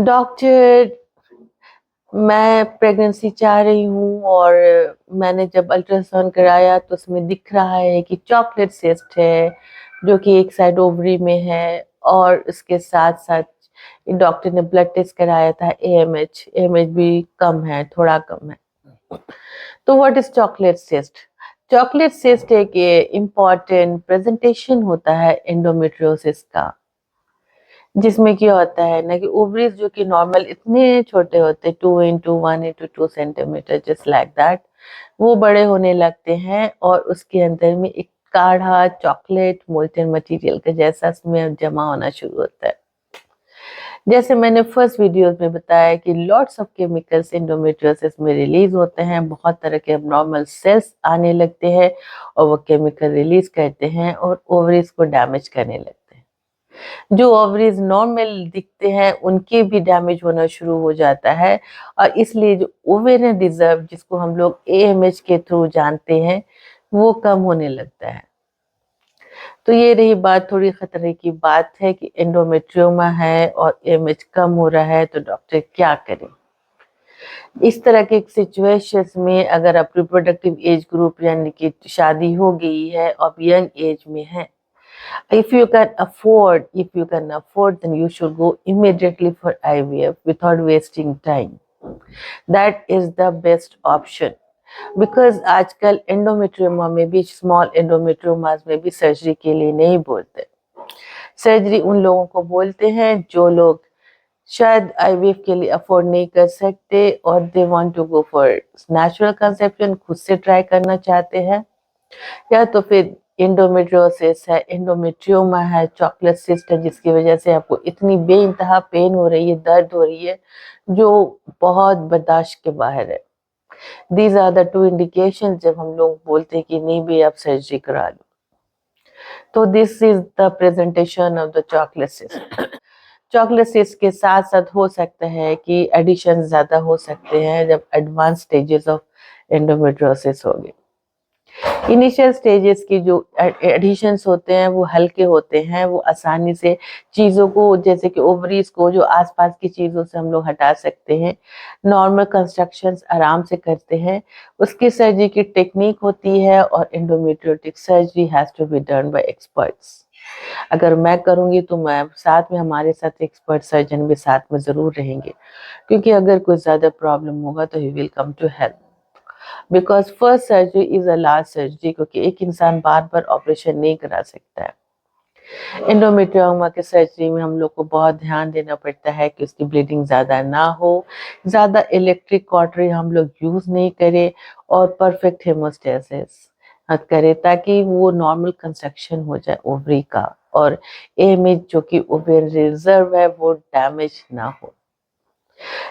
Doctor, मैं pregnancy चाह रही हूँ और मैंने जब अल्ट्रासाउंड कराया तो उसमें दिख रहा है कि चॉकलेट सिस्ट है, जो कि एक साइड ओवरी में है। और उसके साथ साथ डॉक्टर ने ब्लड टेस्ट कराया था, एएमएच एएमएच भी कम है, थोड़ा कम है। तो what is chocolate cyst? Chocolate cyst एक इम्पॉर्टेंट प्रेजेंटेशन होता है एंडोमेट्रियोसिस का, जिसमें क्या होता है ना कि ओवरीज जो कि नॉर्मल इतने छोटे होते हैं, 2 into 1 into 2 centimetre, just like that, वो बड़े होने लगते हैं और उसके अंदर में एक गाढ़ा चॉकलेट मोल्टन मटेरियल का जैसा उसमें जमा होना शुरू होता है। जैसे मैंने फर्स्ट वीडियोस में बताया कि लॉट्स ऑफ केमिकल्स एंडोमेट्रियोसिस में रिलीज होते हैं, बहुत तरह के अबनॉर्मल सेल्स आने लगते हैं और वो केमिकल रिलीज करते हैं और ओवरीज को डैमेज करने लगते हैं। जो ओवरीज नॉर्मल दिखते हैं उनके भी डैमेज होना शुरू हो जाता है और इसलिए जो ओवेरियन रिजर्व, जिसको हम लोग एएमएच के थ्रू जानते हैं, वो कम होने लगता है। तो ये रही बात, थोड़ी खतरे की बात है कि एंडोमेट्रियोमा है और एएमएच कम हो रहा है, तो डॉक्टर क्या करें? इस तरह के सिचुएशंस में अगर आप रिप्रोडक्टिव एज ग्रुप यानी कि शादी हो गई है और यंग एज में है, if you can afford, then you should go immediately for IVF without wasting time. That is the best option. Because आजकल एंडोमेट्रियोमा में भी, स्मॉल एंडोमेट्रियोमास में भी सर्जरी के लिए नहीं बोलते। सर्जरी उन लोगों को बोलते हैं जो लोग शायद आईवीएफ के लिए अफोर्ड नहीं कर सकते और they want to go for natural conception, खुद से ट्राई करना चाहते हैं, या तो फिर एंडोमेट्रियोसिस है, एंडोमेट्रियोमा है, चॉकलेट सिस्ट है, जिसकी वजह से आपको इतनी बेइंतहा पेन हो रही है, दर्द हो रही है, जो बहुत बर्दाश्त के बाहर है। These are the two indication जब हम लोग बोलते हैं कि नहीं भी आप सर्जरी करा लो। तो this is the presentation of the chocolate cyst. Chocolate cyst के साथ साथ हो सकता है कि एडिशन ज्यादा हो सकते हैं जब एडवांस स्टेजेस ऑफ एंडोमेट्रियोसिस हो गए। इनिशियल स्टेजेस की जो एडिशंस होते हैं वो हल्के होते हैं, वो आसानी से चीज़ों को, जैसे कि ओवरीज को, जो आसपास की चीज़ों से हम लोग हटा सकते हैं, नॉर्मल कंस्ट्रक्शंस आराम से करते हैं। उसकी सर्जरी की टेक्निक होती है और endometriotic surgery has to be done by experts. अगर मैं करूँगी तो मैं साथ में, हमारे साथ एक्सपर्ट सर्जन भी साथ में ज़रूर रहेंगे, क्योंकि अगर कोई ज़्यादा प्रॉब्लम होगा तो he will come to help. Because first surgery is a last surgery, क्योंकि एक इंसान बार बार ऑपरेशन नहीं करा सकता है। एंडोमेट्रियोमा के सर्जरी में हम लोग को बहुत ध्यान देना पड़ता है कि उसकी ब्लीडिंग ज़्यादा ना हो, ज़्यादा इलेक्ट्रिक कॉटरी हम लोग यूज़ नहीं करें और परफेक्ट हेमोस्टेसिस करें, ताकि वो नॉर्मल कंस्ट्रक्शन हो जाए ओवरी का और एएमएच जो कि ओवेरियन रिजर्व है वो डैमेज ना हो।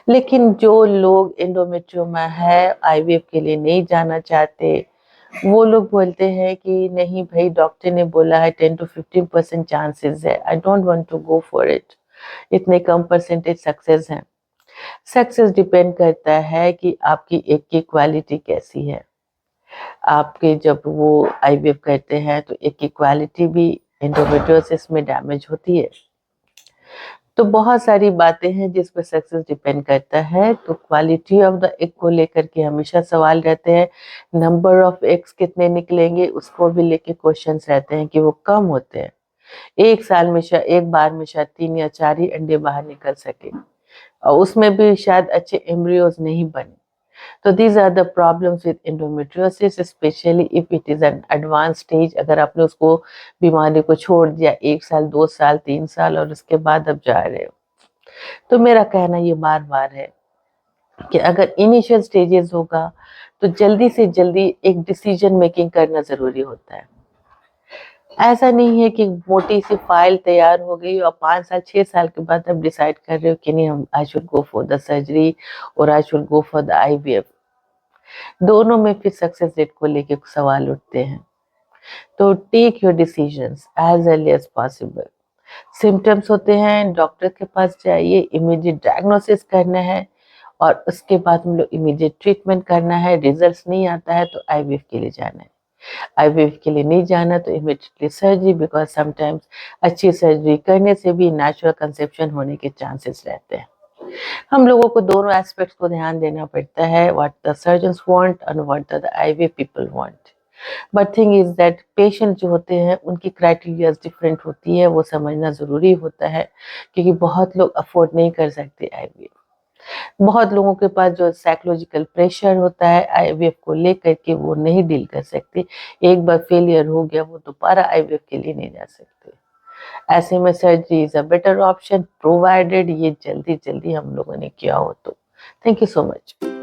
लेकिन जो लोग एंडोमेट्रियोमा है आईवीएफ के लिए नहीं जाना चाहते, वो लोग बोलते हैं कि नहीं भाई, डॉक्टर ने बोला है 10 to 15% चांसेस है, I don't want to go for it, इतने कम परसेंटेज सक्सेस हैं। सक्सेस डिपेंड करता है कि आपकी एग की क्वालिटी कैसी है। आपके जब वो आईवीएफ करते हैं तो एग की क्वालिटी भी एंडोमेट्रियोसिस में डैमेज होती है। तो बहुत सारी बातें हैं जिस पर सक्सेस डिपेंड करता है। तो क्वालिटी ऑफ द एग को लेकर के हमेशा सवाल रहते हैं, नंबर ऑफ एग्स कितने निकलेंगे उसको भी लेके क्वेश्चंस रहते हैं कि वो कम होते हैं। एक साल में शायद एक बार में शायद 3 या 4 ही अंडे बाहर निकल सके और उसमें भी शायद अच्छे एम्ब्रियोज नहीं बने। तो these are the problems with endometriosis, especially if it is an advanced stage। अगर आपने उसको, बीमारी को छोड़ दिया 1 साल 2 साल 3 साल और उसके बाद अब जा रहे हो, तो मेरा कहना ये बार बार है कि अगर इनिशियल स्टेजेस होगा तो जल्दी से जल्दी एक डिसीजन मेकिंग करना जरूरी होता है। ऐसा नहीं है कि मोटी सी फाइल तैयार हो गई और 5 साल 6 साल के बाद अब डिसाइड कर रहे हो कि नहीं, हम I should go for the surgery और I should go for the IVF. दोनों में फिर सक्सेस रेट को लेके सवाल उठते हैं। तो take your decisions as early as possible. Symptoms होते हैं, डॉक्टर के पास जाइए, इमीडिएट डायग्नोसिस करना है और उसके बाद हम लोग इमीडिएट ट्रीटमेंट करना है। रिजल्ट्स नहीं आता है तो आईवीएफ के लिए जाना है। आईवीएफ के लिए नहीं जाना तो इमीडिएटली सर्जरी, बिकॉज समटाइम्स अच्छी सर्जरी करने से भी नेचुरल कंसेप्शन होने के चांसेस रहते हैं। हम लोगों को दोनों एस्पेक्ट्स को ध्यान देना पड़ता है, what the surgeons want and what the IVF people want. But thing is that patient जो होते हैं उनकी क्राइटेरिया डिफरेंट होती है, वो समझना ज़रूरी होता है, क्योंकि बहुत लोग अफोर्ड नहीं कर सकते आईवीएफ। बहुत लोगों के पास जो साइकोलॉजिकल प्रेशर होता है आईवीएफ को लेकर के, वो नहीं डील कर सकते। एक बार फेलियर हो गया वो दोबारा आईवीएफ के लिए नहीं जा सकते। ऐसे में surgery is a better option, provided ये जल्दी जल्दी हम लोगों ने किया हो तो। Thank you so much.